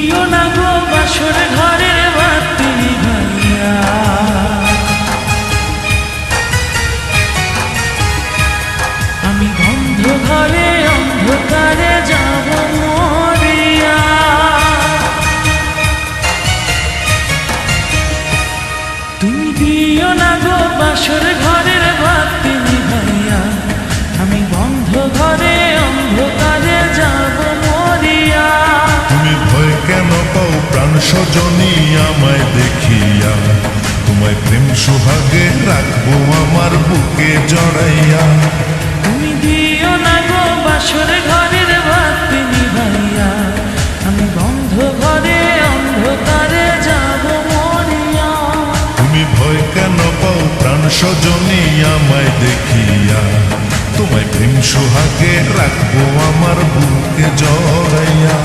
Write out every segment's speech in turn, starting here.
দিও না গো বাসর ঘরের বাতি নিভাইয়া। আমি বন্ধ ঘরে অন্ধকারে যাব মরিয়া। তুমি দিও না গো বাসর ঘরের বাতি নিভাইয়া। আমি বন্ধ ঘরে অন্ধকারে যাব মরিয়া। তুমি ভয় কেন পাও প্রাণ সজনী আমায় দেখিয়া? তোমায় প্রেম সোহাগে রাখবো আমার বুকে জড়াইয়া। তুমি দিও না গো বাসর ঘরের বাতি নিভাইয়া। আমি বন্ধ ঘরে অন্ধকারে যাব মরিয়া। তুমি ভয় কেন পাও প্রাণ সজনী আমায় দেখিয়া? তোমায় প্রেম সোহাগে রাখবো আমার বুকে জড়াইয়া।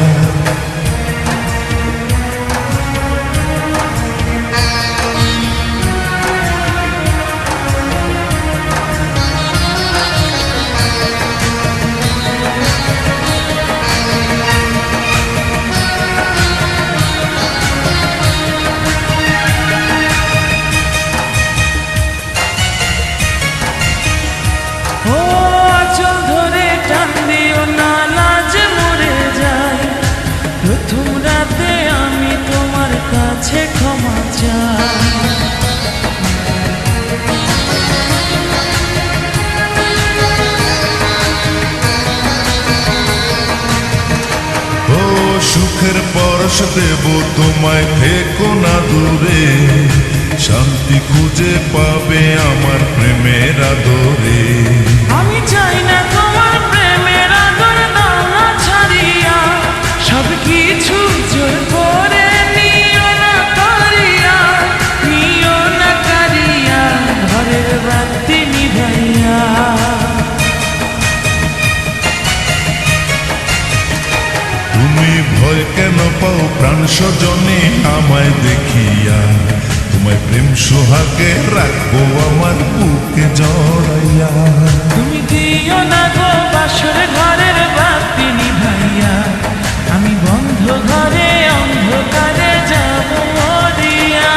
ও আঁচল ধরে টান দিও না, লাজ মরে যাই। প্রথম রাতে আমি তোমার কাছে ক্ষমা চাই। ও সুখের পরশ দেব তোমায়, থেকো না দূরে। শান্তি খুঁজে পাবে আমার প্রেমের আদরে। আমি চাই না তোমার প্রেমের আদর দাও না ছাড়িয়া। সব কিছু জোর করে নিও না কারিয়া, নিও না কারিয়া ঘরের বাতি নিভাইয়া। তুমি ভয় কেন পাও প্রাণ সজনী আমায় দেখিয়া? তোমায় প্রেম সোহাগে রাখবো আমার বুকে জড়াইয়া। তুমি দিও না গো বাসর ঘরের বাতি নিভাইয়া। আমি বন্ধ ঘরে অন্ধকারে যাব মরিয়া।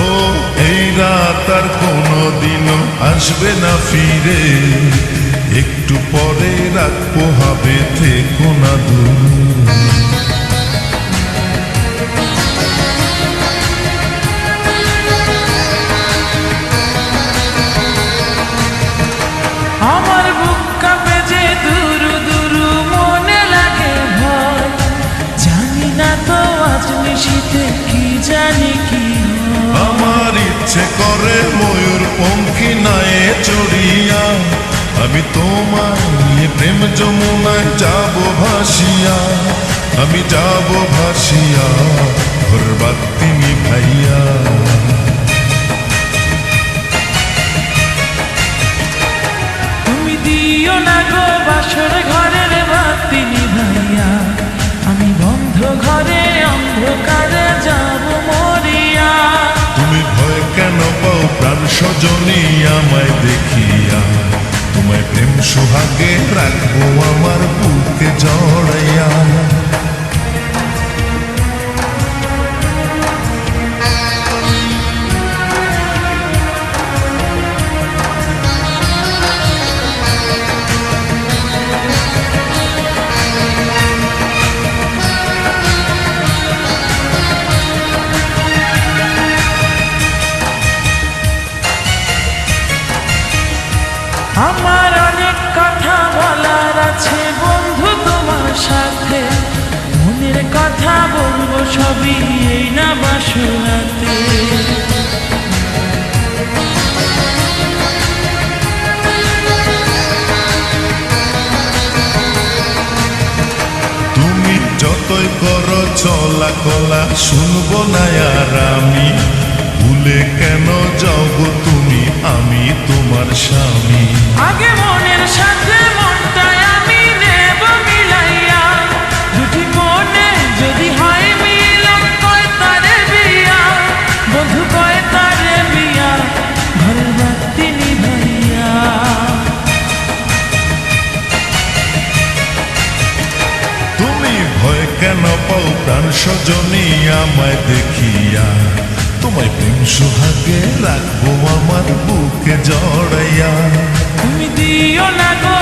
ও এই রাত আর কোনোদিনও আসবে না ফিরে। একটু পরে রাত পোহাবে, থেকো না দূর। আমার বুক কাঁপে যে দুরু দুরু, মনে লাগে ভয়। জানি না তো আজ নিশীথে কি জানি কি হয়। আমার ইচ্ছে করে ময়ূর পঙ্খী নায়ে চড়িয়া। আমি তোমায় নিয়ে প্রেম যমুনায় যাব ভাসিয়া। আমি যাব ভাসিয়া ঘর বাতি নিভাইয়া। তুমি দিও না গো বাসর ঘরের বাতি নিভাইয়া। আমি বন্ধ ঘরে অন্ধকারে যাব মরিয়া। তুমি ভয় কেন পাও প্রাণ সজনী আমায় দেখিয়া? তোমায় প্রেম সোহাগে রাখবো আমার বুকে জড়াইয়া। আমার অনেক কথা বলার আছে বন্ধু তোমার সাথে। মনের কথা বলবো সবই এই না বাসরাতে। তুমি যতই করো চলা কলা, শুনবো না আর আমি। ভুলে কেন যাও গো তুমি, আমি তোমার স্বামী। আগে মনের সাথে মনটাই আমি নেব মিলাইয়া, দুটি মনে যদি হয় মিলন কয় তারে বিয়া, বন্ধু কয় তারে বিয়া, ঘরের বাতি নিভাইয়া। তুমি ভয় কেন পাও প্রাণ সজনী আমায় দেখিয়া, তোমায় প্রেম সোহাগে রাখবো আমার বুকে জড়াইয়া। তুমি দিও না গো